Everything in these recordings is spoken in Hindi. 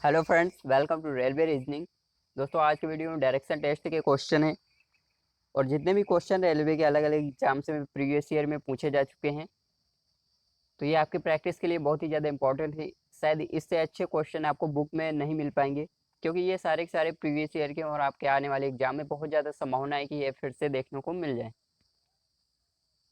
Hello friends, welcome to railway reasoning. दोस्तों, आज के वीडियो में डायरेक्शन टेस्ट के क्वेश्चन हैं और जितने भी क्वेश्चन रेलवे के अलग अलग एग्जाम से प्रीवियस ईयर में पूछे जा चुके हैं, तो ये आपकी प्रैक्टिस के लिए बहुत ही ज़्यादा इंपॉर्टेंट है। शायद इससे अच्छे क्वेश्चन आपको बुक में नहीं मिल पाएंगे, क्योंकि ये सारे के सारे प्रीवियस ईयर के और आपके आने वाले एग्जाम में बहुत ज़्यादा संभावना है कि ये फिर से देखने को मिल जाए।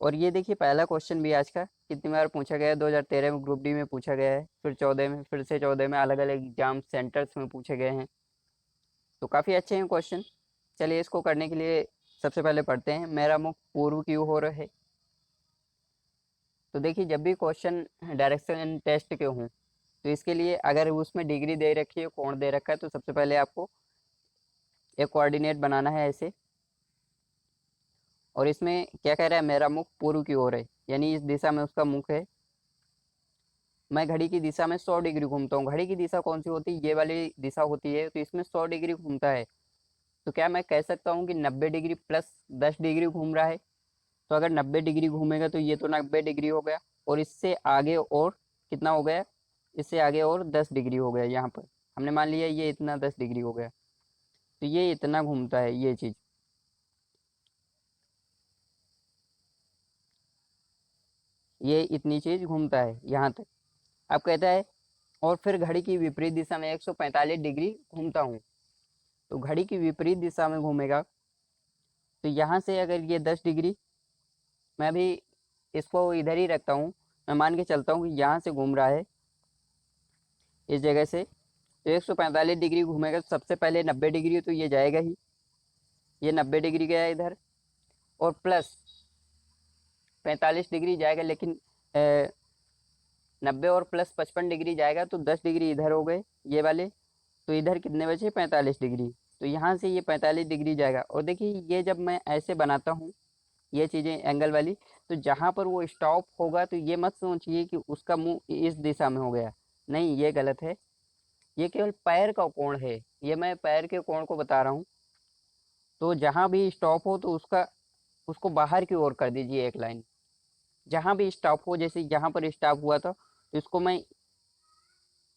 और ये देखिए, पहला क्वेश्चन भी आज का कितनी बार पूछा गया है। 2013 में ग्रुप डी में पूछा गया है, फिर 14 में, फिर से 14 में अलग अलग एग्जाम सेंटर्स में पूछे गए हैं। तो काफ़ी अच्छे हैं क्वेश्चन। चलिए, इसको करने के लिए सबसे पहले पढ़ते हैं, मेरा मुख पूर्व की ओर है। तो देखिए, जब भी क्वेश्चन डायरेक्शन टेस्ट के हों, तो इसके लिए अगर उसमें डिग्री दे रखी है, कोण दे रखा है, तो सबसे पहले आपको एक कोऑर्डिनेट बनाना है ऐसे। और इसमें क्या कह रहा है, मेरा मुख पूर्व की ओर है, यानी इस दिशा में उसका मुख है। मैं घड़ी की दिशा में 100 डिग्री घूमता हूँ। घड़ी की दिशा कौन सी होती है? ये वाली दिशा होती है, तो इसमें 100 डिग्री घूमता है। तो क्या मैं कह सकता हूँ कि 90 डिग्री प्लस 10 डिग्री घूम रहा है? तो अगर 90 डिग्री घूमेगा तो ये तो 90 डिग्री हो गया, और इससे आगे और कितना हो गया? इससे आगे और 10 डिग्री हो गया। यहाँ पर हमने मान लिया ये इतना 10 डिग्री हो गया, तो ये इतना घूमता है ये चीज़। ये इतनी चीज़ घूमता है यहाँ तक। अब कहता है, और फिर घड़ी की विपरीत दिशा में 145 डिग्री घूमता हूँ। तो घड़ी की विपरीत दिशा में घूमेगा, तो यहाँ से अगर ये 10 डिग्री, मैं भी इसको इधर ही रखता हूँ, मैं मान के चलता हूँ कि यहाँ से घूम रहा है इस जगह से, तो 145 डिग्री घूमेगा। तो सबसे पहले 90 डिग्री तो ये जाएगा ही, ये 90 डिग्री गया इधर, और प्लस 45 डिग्री जाएगा, लेकिन 90 और प्लस 55 डिग्री जाएगा, तो 10 डिग्री इधर हो गए ये वाले। तो इधर कितने बचे? 45 डिग्री। तो यहाँ से ये 45 डिग्री जाएगा। और देखिए, ये जब मैं ऐसे बनाता हूँ ये चीज़ें एंगल वाली, तो जहाँ पर वो स्टॉप होगा, तो ये मत सोचिए कि उसका मुंह इस दिशा में हो गया। नहीं, ये गलत है। ये केवल पैर का कोण है, ये मैं पैर के कोण को बता रहा हूँ। तो जहाँ भी स्टॉप हो तो उसको बाहर की ओर कर दीजिए एक लाइन। जहाँ भी स्टॉप हो, जैसे यहाँ पर स्टॉप हुआ था, तो इसको मैं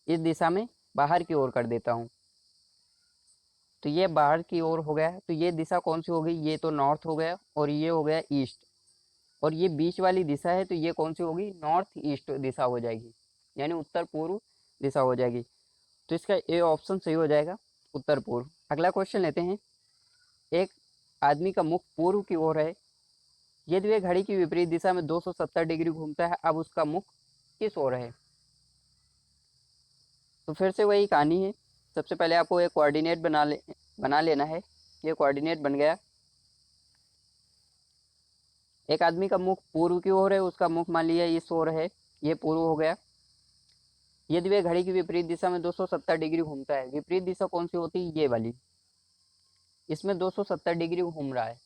इस दिशा में बाहर की ओर कर देता हूँ। तो ये बाहर की ओर हो गया। तो ये दिशा कौन सी हो गई? ये तो नॉर्थ हो गया, और ये हो गया ईस्ट। और ये बीच वाली दिशा है, तो ये कौन सी होगी? नॉर्थ ईस्ट दिशा हो जाएगी, यानी उत्तर पूर्व दिशा हो जाएगी। तो इसका ए ऑप्शन सही हो जाएगा, उत्तर पूर्व। अगला क्वेश्चन लेते हैं, एक आदमी का मुख पूर्व की ओर है, यदि वह घड़ी की विपरीत दिशा में 270 डिग्री घूमता है, अब उसका मुख किस ओर है? तो फिर से वही कहानी है। सबसे पहले आपको एक कोऑर्डिनेट बना लेना है। ये कोऑर्डिनेट बन गया। एक आदमी का मुख पूर्व की ओर है, उसका मुख मान लिया इस ओर है, ये पूर्व हो गया। यदि वह घड़ी की विपरीत दिशा में 270 डिग्री घूमता है, विपरीत दिशा कौन सी होती है? ये वाली। इसमें 270 डिग्री घूम रहा है,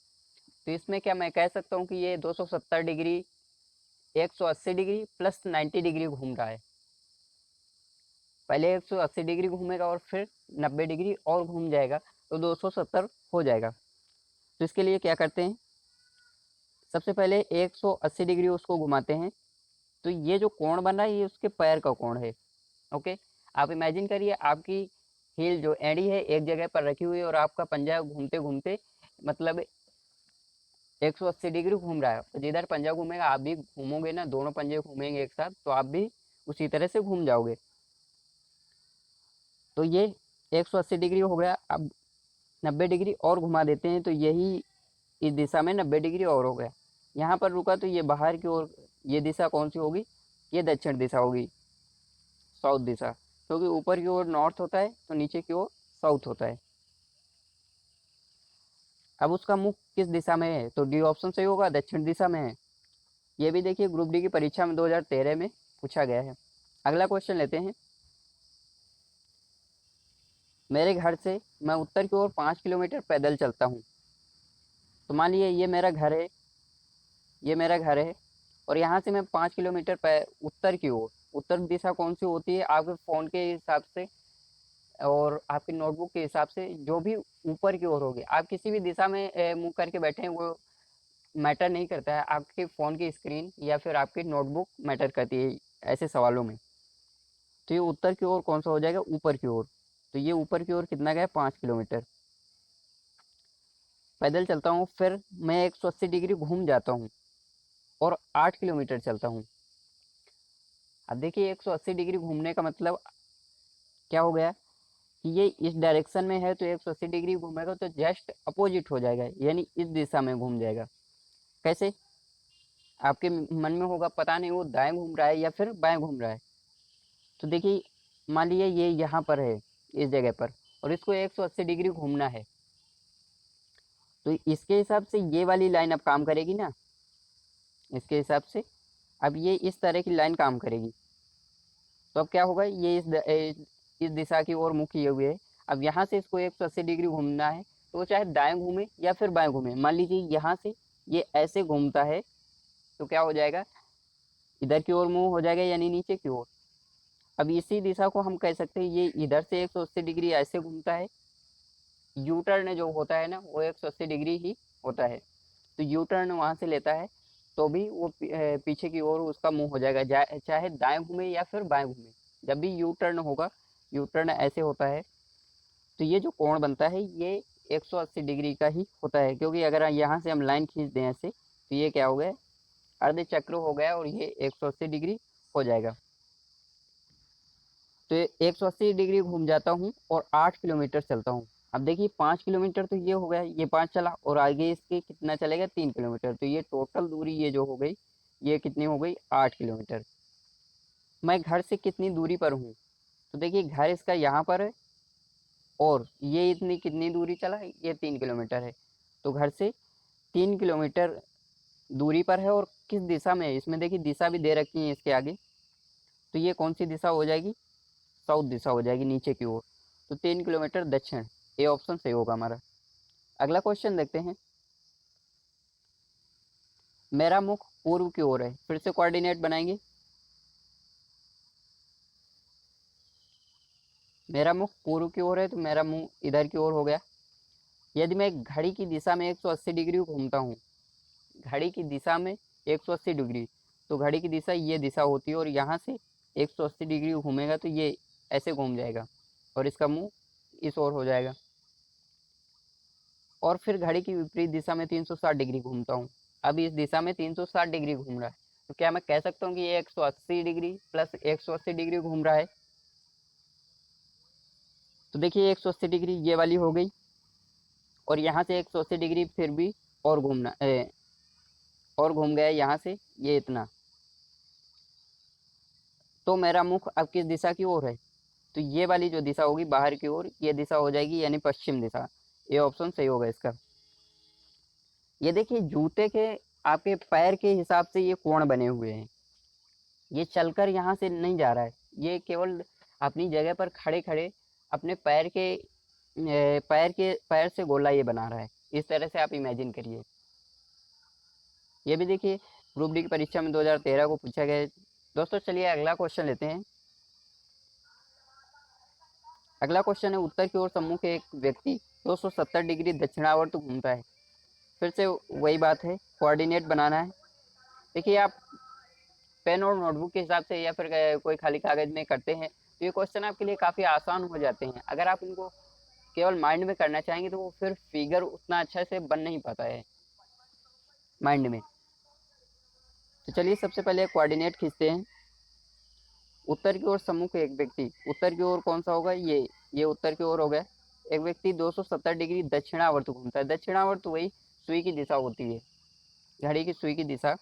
तो इसमें क्या मैं कह सकता हूँ कि ये 270 डिग्री 180 डिग्री प्लस 90 डिग्री घूम रहा है। पहले 180 डिग्री घूमेगा और फिर 90 डिग्री और घूम जाएगा, तो 270 हो जाएगा। तो इसके लिए क्या करते हैं, सबसे पहले 180 डिग्री उसको घुमाते हैं। तो ये जो कोण बन रहा है, ये उसके पैर का कोण है। ओके, आप इमेजिन करिए, आपकी हील जो एड़ी है एक जगह पर रखी हुई है, और आपका पंजा घूमते घूमते, मतलब 180 डिग्री घूम रहा है। तो जिधर पंजा घूमेगा आप भी घूमोगे ना, दोनों पंजे घूमेंगे एक साथ, तो आप भी उसी तरह से घूम जाओगे। तो ये 180 डिग्री हो गया। अब 90 डिग्री और घुमा देते हैं, तो यही इस दिशा में 90 डिग्री और हो गया। यहाँ पर रुका, तो ये बाहर की ओर, ये दिशा कौन सी होगी? ये दक्षिण दिशा होगी, साउथ दिशा। क्योंकि ऊपर की ओर नॉर्थ होता है, तो नीचे की ओर साउथ होता है। अब उसका मुख किस दिशा में है? तो डी ऑप्शन सही होगा, दक्षिण दिशा में है। ये भी देखिए, ग्रुप डी की परीक्षा में 2013 में पूछा गया है। अगला क्वेश्चन लेते हैं, मेरे घर से मैं उत्तर की ओर 5 किलोमीटर पैदल चलता हूँ। तो मान लीजिए ये मेरा घर है, ये मेरा घर है, और यहाँ से मैं 5 किलोमीटर उत्तर की ओर, उत्तर दिशा कौन सी होती है आपके फ़ोन के हिसाब से और आपकी नोटबुक के हिसाब से? जो भी ऊपर की ओर होगी, आप किसी भी दिशा में मुँह करके बैठे हैं, वो मैटर नहीं करता है। आपके फ़ोन की स्क्रीन या फिर आपकी नोटबुक मैटर करती है ऐसे सवालों में। तो ये उत्तर की ओर कौन सा हो जाएगा, ऊपर की ओर। तो ये ऊपर की ओर कितना गया, 5 किलोमीटर। पैदल चलता हूँ, फिर मैं 180 डिग्री घूम जाता हूँ और 8 किलोमीटर चलता हूँ। अब देखिए 180 डिग्री घूमने का मतलब क्या हो गया कि ये इस डायरेक्शन में है, तो 180 डिग्री घूमेगा तो जस्ट अपोजिट हो जाएगा, यानी इस दिशा में घूम जाएगा। कैसे, आपके मन में होगा पता नहीं वो दाएं घूम रहा है या फिर बाएं घूम रहा है। तो देखिए मान लीजिए ये यहाँ पर है, इस जगह पर, और इसको 180 डिग्री घूमना है, तो इसके हिसाब से ये वाली लाइन अब काम करेगी ना, इसके हिसाब से अब ये इस तरह की लाइन काम करेगी। तो अब क्या होगा, ये इस दिशा की ओर मुख किए हुए है। अब यहाँ से इसको 180 डिग्री घूमना है, तो वो चाहे दाएं घूमे या फिर बाएं घूमे। मान लीजिए यहाँ से ये ऐसे घूमता है, तो क्या हो जाएगा, इधर की ओर मुंह हो जाएगा, यानी नीचे की ओर। अब इसी दिशा को हम कह सकते हैं ये इधर से 180 डिग्री ऐसे घूमता है। यू टर्न जो होता है ना, वो 180 डिग्री ही होता है। तो यू टर्न वहाँ से लेता है, तो भी वो पीछे की ओर उसका मुंह हो जाएगा, चाहे दाएं घूमे या फिर बाएं घूमे। जब भी यू टर्न होगा, यू टर्न ऐसे होता है, तो ये जो कोण बनता है ये 180 डिग्री का ही होता है। क्योंकि अगर यहाँ से हम लाइन खींच दें ऐसे, तो ये क्या हो गया, अर्ध चक्र हो गया, और ये 180 डिग्री हो जाएगा। तो 180 डिग्री घूम जाता हूँ और 8 किलोमीटर चलता हूँ। अब देखिए 5 किलोमीटर तो ये हो गया, ये 5 चला, और आगे इसके कितना चलेगा, 3 किलोमीटर। तो ये टोटल दूरी ये जो हो गई, ये कितनी हो गई, 8 किलोमीटर। मैं घर से कितनी दूरी पर हूँ, तो देखिए घर इसका यहाँ पर है, और ये इतनी कितनी दूरी चला, ये 3 किलोमीटर है। तो घर से 3 किलोमीटर दूरी पर है, और किस दिशा में है, इसमें देखिए दिशा भी दे रखी है इसके आगे। तो ये कौन सी दिशा हो जाएगी, साउथ दिशा हो जाएगी, नीचे की ओर। तो 3 किलोमीटर दक्षिण, ए ऑप्शन सही होगा हमारा। अगला क्वेश्चन देखते हैं। मेरा मुख पूर्व की ओर है, फिर से कोऑर्डिनेट बनाएंगे। मेरा मुख पूर्व की ओर है, तो मेरा मुंह इधर की ओर हो गया। यदि मैं घड़ी की दिशा में 180 डिग्री घूमता हूँ, घड़ी की दिशा में 180 डिग्री, तो घड़ी की दिशा ये दिशा होती है, और यहाँ से 180 डिग्री घूमेगा तो ये ऐसे घूम जाएगा, और इसका मुंह इस ओर हो जाएगा। और फिर घड़ी की विपरीत दिशा में 360 डिग्री घूमता हूँ। अब इस दिशा में 360 डिग्री घूम रहा है, तो क्या मैं कह सकता हूँ कि ये 180 डिग्री प्लस 180 डिग्री घूम रहा है। तो देखिए 180 डिग्री ये वाली हो गई, और यहाँ से 180 डिग्री फिर भी और घूमना और घूम गया यहाँ से ये इतना। तो मेरा मुख अब किस दिशा की ओर है, तो ये वाली जो दिशा होगी बाहर की ओर, ये दिशा हो जाएगी यानी पश्चिम दिशा। ये ऑप्शन सही होगा इसका। ये देखिए जूते के आपके पैर के हिसाब से ये कोण बने हुए हैं, ये चलकर यहाँ से नहीं जा रहा है, ये केवल अपनी जगह पर खड़े खड़े अपने पैर से गोला ये बना रहा है। इस तरह से आप इमेजिन करिए। ये भी देखिए ग्रुप डी की परीक्षा में 2013 को पूछा गया है। दोस्तों चलिए अगला क्वेश्चन लेते हैं। अगला क्वेश्चन है, उत्तर की ओर सम्मुख एक व्यक्ति 270 डिग्री दक्षिणावर्त घूमता है। फिर से वही बात है, कोऑर्डिनेट बनाना है। देखिए आप पेन और नोटबुक के हिसाब से या फिर कोई खाली कागज में करते हैं, तो ये क्वेश्चन आपके लिए काफ़ी आसान हो जाते हैं। अगर आप इनको केवल माइंड में करना चाहेंगे, तो वो फिर फिगर उतना अच्छा से बन नहीं पाता है माइंड में। तो चलिए सबसे पहले कोऑर्डिनेट खींचते हैं। उत्तर की ओर सम्मुख एक व्यक्ति, उत्तर की ओर कौन सा होगा, ये उत्तर की ओर हो गया। एक व्यक्ति 270 डिग्री दक्षिणावर्त घूमता है। दक्षिणावर्त वही सुई की दिशा होती है, घड़ी की सुई की दिशा।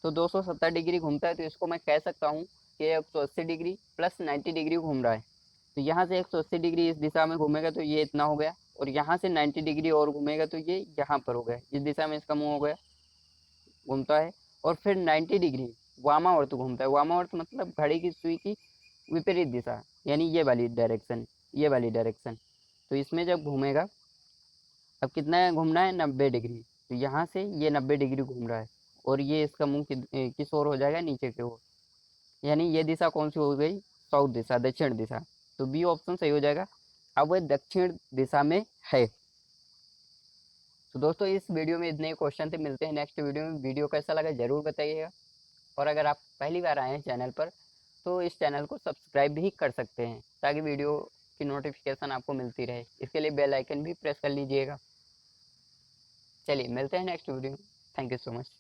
तो 270 डिग्री घूमता है, तो इसको मैं कह सकता हूँ कि 180 डिग्री प्लस 90 डिग्री घूम रहा है। तो यहाँ से 180 डिग्री इस दिशा में घूमेगा तो ये इतना हो गया, और यहाँ से 90 डिग्री और घूमेगा तो ये यहाँ पर हो गया, इस दिशा में इसका मुंह हो गया, घूमता है। और फिर 90 डिग्री वामावर्त घूमता है। वामावर्त मतलब घड़ी की सुई की विपरीत दिशा, यानी ये वाली डायरेक्शन, ये वाली डायरेक्शन। तो इसमें जब घूमेगा, अब कितना है घूमना है, 90 डिग्री। तो यहाँ से ये 90 डिग्री घूम रहा है, और ये इसका मुंह किस ओर हो जाएगा, नीचे की ओर। यानी ये दिशा कौन सी हो गई, साउथ दिशा, दक्षिण दिशा। तो बी ऑप्शन सही हो जाएगा। अब वह दक्षिण दिशा में है। तो दोस्तों इस वीडियो में इतने क्वेश्चन थे, मिलते हैं नेक्स्ट वीडियो में। वीडियो कैसा लगा जरूर बताइएगा, और अगर आप पहली बार आए हैं चैनल पर, तो इस चैनल को सब्सक्राइब भी कर सकते हैं ताकि वीडियो की नोटिफिकेशन आपको मिलती रहे। इसके लिए बेल आइकन भी प्रेस कर लीजिएगा। चलिए मिलते हैं next video. Thank you so much.